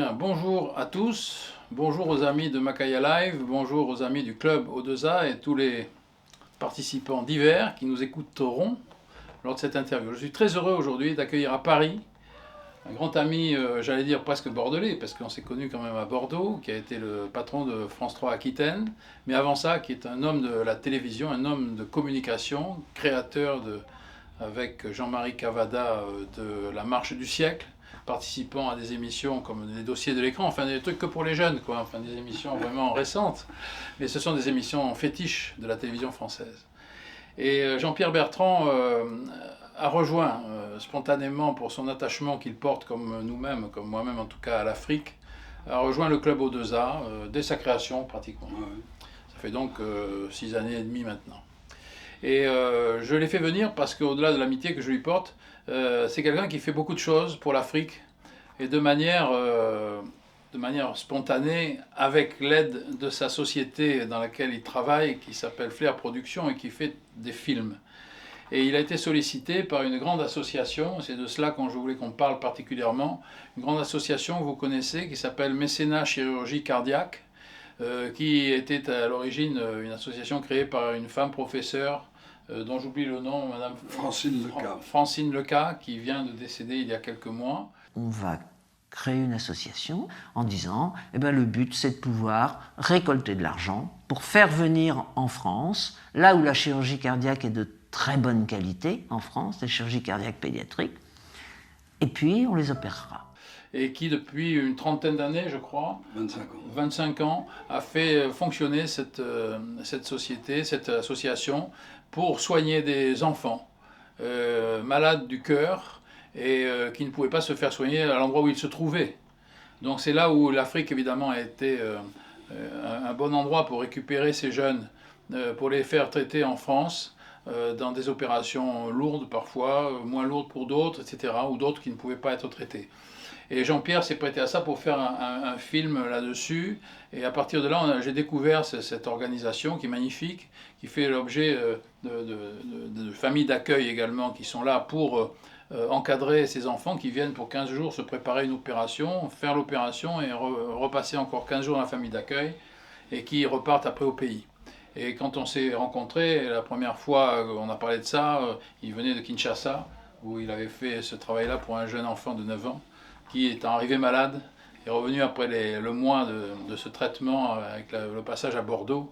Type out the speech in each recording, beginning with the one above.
Bien, bonjour à tous, bonjour aux amis de Macaya Live, bonjour aux amis du club O2A et tous les participants divers qui nous écouteront lors de cette interview. Je suis très heureux aujourd'hui d'accueillir à Paris un grand ami, j'allais dire presque bordelais, parce qu'on s'est connu quand même à Bordeaux, qui a été le patron de France 3 Aquitaine, mais avant ça, qui est un homme de la télévision, un homme de communication, créateur avec Jean-Marie Cavada de La Marche du siècle, participant à des émissions comme les dossiers de l'écran, enfin des trucs que pour les jeunes, quoi, enfin des émissions vraiment récentes, mais ce sont des émissions fétiches de la télévision française. Et Jean-Pierre Bertrand a rejoint spontanément pour son attachement qu'il porte comme nous-mêmes, comme moi-même en tout cas à l'Afrique, a rejoint le club O2A dès sa création pratiquement. Ça fait donc 6 années et demie maintenant. Et je l'ai fait venir parce qu'au-delà de l'amitié que je lui porte, c'est quelqu'un qui fait beaucoup de choses pour l'Afrique et de manière spontanée, avec l'aide de sa société dans laquelle il travaille, qui s'appelle Flair Productions et qui fait des films. Et il a été sollicité par une grande association, c'est de cela que je voulais qu'on parle particulièrement, une grande association que vous connaissez qui s'appelle Mécénat Chirurgie Cardiaque, qui était à l'origine une association créée par une femme professeure dont j'oublie le nom, Madame Francine Leca, qui vient de décéder il y a quelques mois. On va créer une association en disant le but c'est de pouvoir récolter de l'argent pour faire venir en France, là où la chirurgie cardiaque est de très bonne qualité en France, la chirurgie cardiaque pédiatrique, et puis on les opérera. Et qui depuis une trentaine d'années, je crois, 25 ans, a fait fonctionner cette société, cette association, pour soigner des enfants malades du cœur et qui ne pouvaient pas se faire soigner à l'endroit où ils se trouvaient. Donc c'est là où l'Afrique, évidemment, a été un bon endroit pour récupérer ces jeunes, pour les faire traiter en France, dans des opérations lourdes parfois, moins lourdes pour d'autres, etc., ou d'autres qui ne pouvaient pas être traités. Et Jean-Pierre s'est prêté à ça pour faire un film là-dessus. Et à partir de là, j'ai découvert cette organisation qui est magnifique, qui fait l'objet de familles d'accueil également, qui sont là pour encadrer ces enfants qui viennent pour 15 jours se préparer une opération, faire l'opération et repasser encore 15 jours dans la famille d'accueil, et qui repartent après au pays. Et quand on s'est rencontrés, la première fois on a parlé de ça, il venait de Kinshasa, où il avait fait ce travail-là pour un jeune enfant de 9 ans, qui est arrivé malade, est revenu après le mois de ce traitement avec le passage à Bordeaux,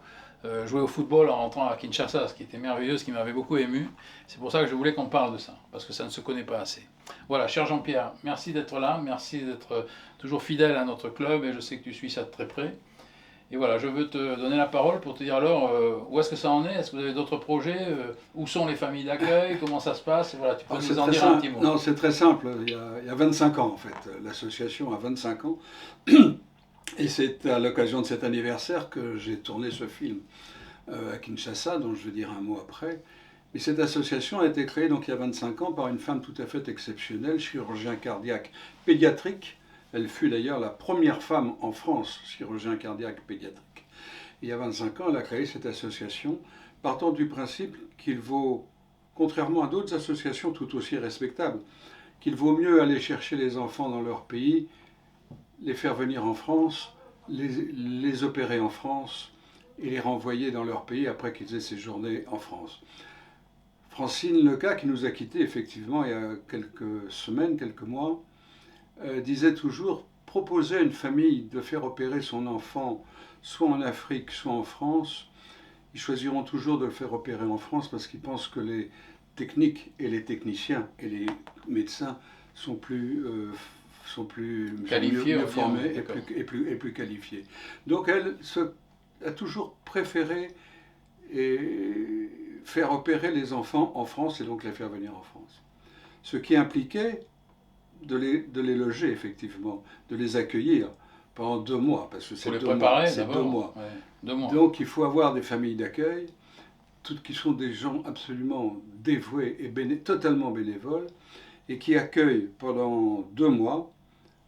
jouer au football en rentrant à Kinshasa, ce qui était merveilleux, ce qui m'avait beaucoup ému. C'est pour ça que je voulais qu'on parle de ça, parce que ça ne se connaît pas assez. Voilà, cher Jean-Pierre, merci d'être là, merci d'être toujours fidèle à notre club, et je sais que tu suis ça de très près. Et voilà, je veux te donner la parole pour te dire alors où est-ce que ça en est. Est-ce que vous avez d'autres projets? Où sont les familles d'accueil? Comment ça se passe? Et voilà, tu peux nous en dire un petit mot. Non, c'est très simple. Il y a 25 ans en fait. L'association a 25 ans. Et c'est à l'occasion de cet anniversaire que j'ai tourné ce film à Kinshasa, dont je vais dire un mot après. Et cette association a été créée donc il y a 25 ans par une femme tout à fait exceptionnelle, chirurgien cardiaque pédiatrique. Elle fut d'ailleurs la première femme en France, chirurgien cardiaque pédiatrique. Et il y a 25 ans, elle a créé cette association, partant du principe qu'il vaut, contrairement à d'autres associations tout aussi respectables, qu'il vaut mieux aller chercher les enfants dans leur pays, les faire venir en France, les opérer en France et les renvoyer dans leur pays après qu'ils aient séjourné en France. Francine Leca, qui nous a quittés effectivement il y a quelques semaines, quelques mois, disait toujours, proposer à une famille de faire opérer son enfant soit en Afrique, soit en France, ils choisiront toujours de le faire opérer en France parce qu'ils pensent que les techniques et les techniciens et les médecins sont mieux formés et plus qualifiés. Donc elle a toujours préféré faire opérer les enfants en France et donc les faire venir en France. Ce qui impliquait de les loger effectivement, de les accueillir pendant 2 mois, parce que c'est 2 mois. C'est 2 mois. Ouais, 2 mois. Donc il faut avoir des familles d'accueil, toutes qui sont des gens absolument dévoués et totalement bénévoles, et qui accueillent pendant 2 mois,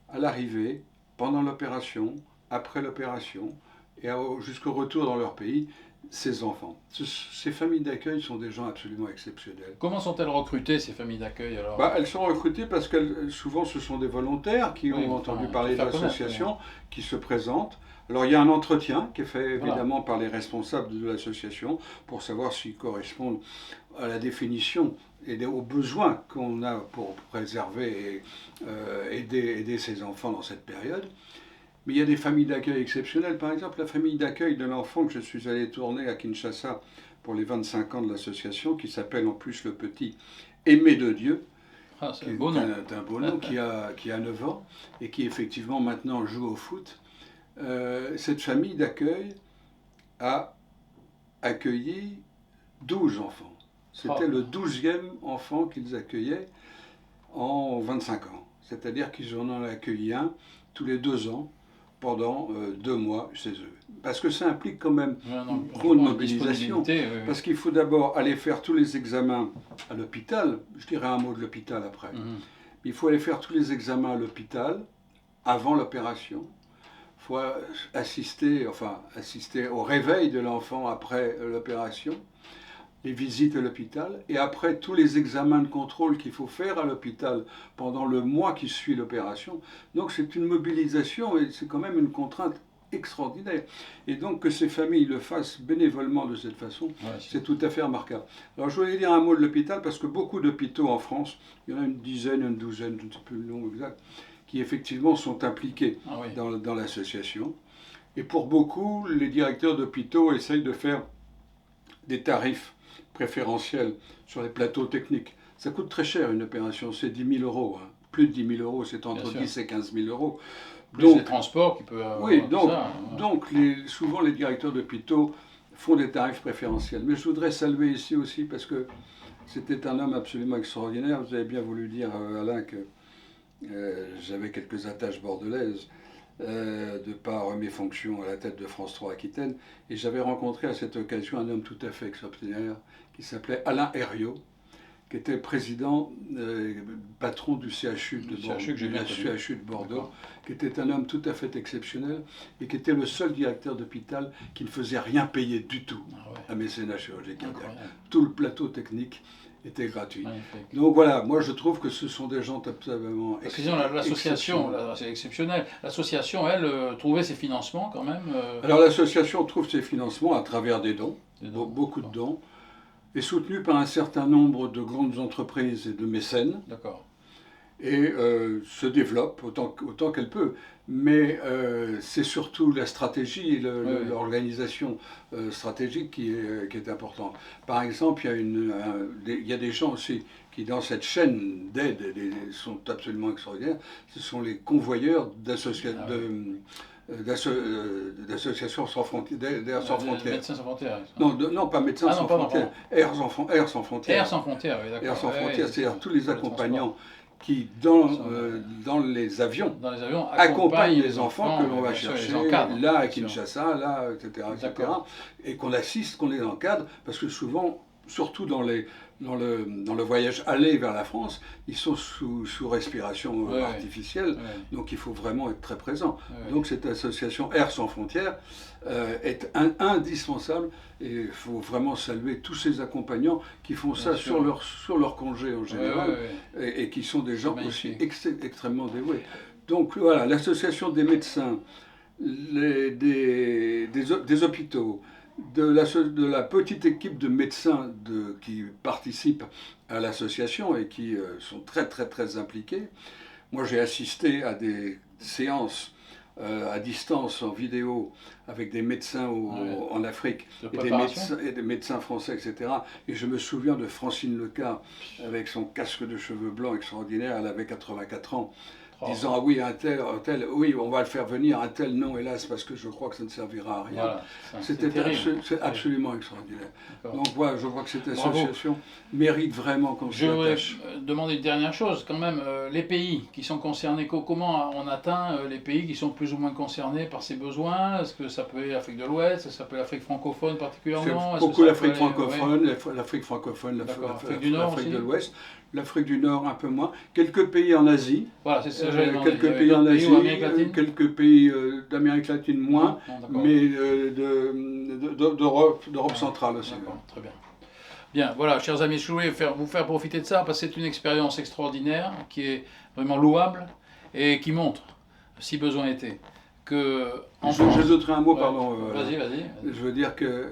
à l'arrivée, pendant l'opération, après l'opération, et jusqu'au retour dans leur pays, ces enfants. Ces familles d'accueil sont des gens absolument exceptionnels. Comment sont-elles recrutées, ces familles d'accueil alors? Elles sont recrutées parce que souvent ce sont des volontaires qui ont entendu parler de l'association, qui se présentent. Alors il y a un entretien qui est fait évidemment par les responsables de l'association pour savoir s'ils correspondent à la définition et aux besoins qu'on a pour préserver et aider ces enfants dans cette période. Mais il y a des familles d'accueil exceptionnelles. Par exemple, la famille d'accueil de l'enfant que je suis allé tourner à Kinshasa pour les 25 ans de l'association, qui s'appelle en plus le petit Aimé de Dieu, c'est un beau nom. Un beau nom qui a 9 ans et qui effectivement maintenant joue au foot. Cette famille d'accueil a accueilli 12 enfants. C'était le 12e enfant qu'ils accueillaient en 25 ans. C'est-à-dire qu'ils en ont accueilli un tous les 2 ans pendant 2 mois chez eux. Parce que ça implique quand même une grande mobilisation. Parce qu'il faut d'abord aller faire tous les examens à l'hôpital. Je dirai un mot de l'hôpital après. Il faut aller faire tous les examens à l'hôpital avant l'opération. Il faut assister au réveil de l'enfant après l'opération, les visites à l'hôpital, et après tous les examens de contrôle qu'il faut faire à l'hôpital pendant le mois qui suit l'opération. Donc c'est une mobilisation et c'est quand même une contrainte extraordinaire. Et donc que ces familles le fassent bénévolement de cette façon, c'est tout à fait remarquable. Alors je voulais dire un mot de l'hôpital parce que beaucoup d'hôpitaux en France, il y en a une dizaine, une douzaine, je ne sais plus le nombre exact, qui effectivement sont impliqués dans l'association. Et pour beaucoup, les directeurs d'hôpitaux essayent de faire des tarifs préférentiels sur les plateaux techniques. Ça coûte très cher une opération, c'est 10 000 euros. Hein. Plus de 10 000 euros, c'est entre 10 et 15 000 euros. Plus les transports qui peuvent avoir donc souvent les directeurs d'hôpitaux font des tarifs préférentiels. Mais je voudrais saluer ici aussi parce que c'était un homme absolument extraordinaire. Vous avez bien voulu dire, Alain, que j'avais quelques attaches bordelaises de par mes fonctions à la tête de France 3 Aquitaine. Et j'avais rencontré à cette occasion un homme tout à fait extraordinaire qui s'appelait Alain Herriot, qui était président, patron du CHU de Bordeaux, qui était un homme tout à fait exceptionnel et qui était le seul directeur d'hôpital qui ne faisait rien payer du tout à mécénat chirurgical cardiaque. Tout le plateau technique était gratuit. Donc voilà, moi je trouve que ce sont des gens absolument exceptionnels. L'association, c'est exceptionnel. L'association, elle, trouvait ses financements quand même Alors l'association trouve ses financements à travers des dons, beaucoup de dons, est soutenue par un certain nombre de grandes entreprises et de mécènes. D'accord. Et se développe autant qu'elle peut. Mais c'est surtout la stratégie et l'organisation stratégique qui est importante. Par exemple, il y a des gens aussi qui, dans cette chaîne d'aide, sont absolument extraordinaires. Ce sont les convoyeurs d'associations sans frontières, d'Air sans frontières. Médecins sans frontières. Non, pas Médecins sans frontières. Air sans frontières. Air sans frontières, oui, d'accord. Air sans frontières, c'est-à-dire tous les accompagnants qui, dans les avions, accompagnent les enfants que l'on va chercher, là à Kinshasa, là, etc. Et qu'on assiste, qu'on les encadre, parce que souvent, surtout dans le voyage aller vers la France, ils sont sous respiration artificielle, donc il faut vraiment être très présent. Donc cette association Air sans frontières est indispensable et il faut vraiment saluer tous ces accompagnants qui font ça sur leur congé en général et qui sont des gens aussi extrêmement dévoués. Donc voilà, l'association des médecins, des hôpitaux, de la petite équipe de médecins qui participent à l'association et qui sont très très très impliqués. Moi j'ai assisté à des séances à distance, en vidéo, avec des médecins en Afrique, et des médecins français, etc. Et je me souviens de Francine Leca, avec son casque de cheveux blancs extraordinaire, elle avait 84 ans, disant « Ah oui, un tel, oui, on va le faire venir, un tel non, hélas, parce que je crois que ça ne servira à rien. Voilà, » C'était absolument extraordinaire. Donc voilà, je crois que cette association mérite vraiment qu'on s'y attache. Je voudrais demander une dernière chose, quand même, les pays qui sont concernés, comment on atteint les pays qui sont plus ou moins concernés par ces besoins? Est-ce que ça peut être l'Afrique de l'Ouest, ça peut être l'Afrique francophone particulièrement? C'est beaucoup l'Afrique francophone, l'Afrique francophone, l'Afrique de l'Ouest. L'Afrique du Nord un peu moins, quelques pays en Asie, voilà, c'est quelques pays en Asie, quelques pays d'Amérique latine moins, mais d'Europe centrale aussi. Très bien. Bien, voilà, chers amis, je voulais vous faire profiter de ça parce que c'est une expérience extraordinaire qui est vraiment louable et qui montre, si besoin était, que... J'ajouterai un mot, pardon. Vas-y. Je veux dire que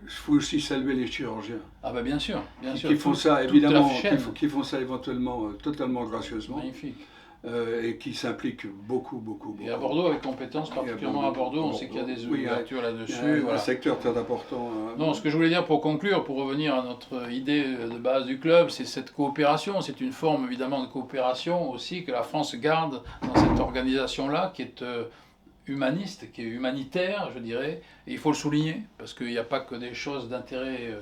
faut aussi saluer les chirurgiens. Ah bah bien sûr. Qui font ça, évidemment, qui font ça éventuellement totalement gracieusement. Magnifique. Et qui s'impliquent beaucoup. Et à Bordeaux, avec compétence, particulièrement à Bordeaux, on sait qu'il y a des ouvertures là-dessus. Un secteur très important. Non, ce que je voulais dire pour conclure, pour revenir à notre idée de base du club, c'est cette coopération. C'est une forme évidemment de coopération aussi que la France garde dans cette organisation-là, qui est humaniste, qui est humanitaire, je dirais. Et il faut le souligner, parce qu'il n'y a pas que des choses d'intérêt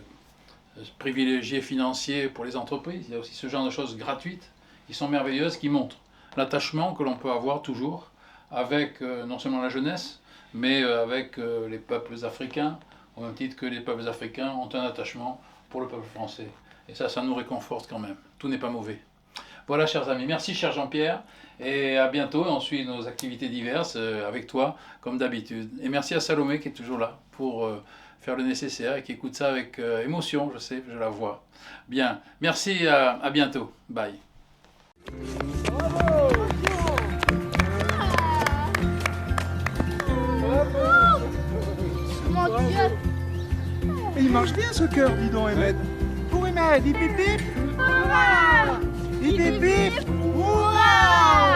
privilégié financier pour les entreprises. Il y a aussi ce genre de choses gratuites qui sont merveilleuses, qui montrent l'attachement que l'on peut avoir toujours avec non seulement la jeunesse, mais avec les peuples africains, au même titre que les peuples africains ont un attachement pour le peuple français. Et ça nous réconforte quand même. Tout n'est pas mauvais. Voilà, chers amis. Merci, cher Jean-Pierre. Et à bientôt. On suit nos activités diverses avec toi, comme d'habitude. Et merci à Salomé qui est toujours là pour faire le nécessaire et qui écoute ça avec émotion, je sais, je la vois. Bien. Merci, à bientôt. Bye. Et il marche bien ce cœur, dis donc, Ahmed. Pour Ahmed, hip hip hip. Hurrah! Hip hip hip. Hurrah!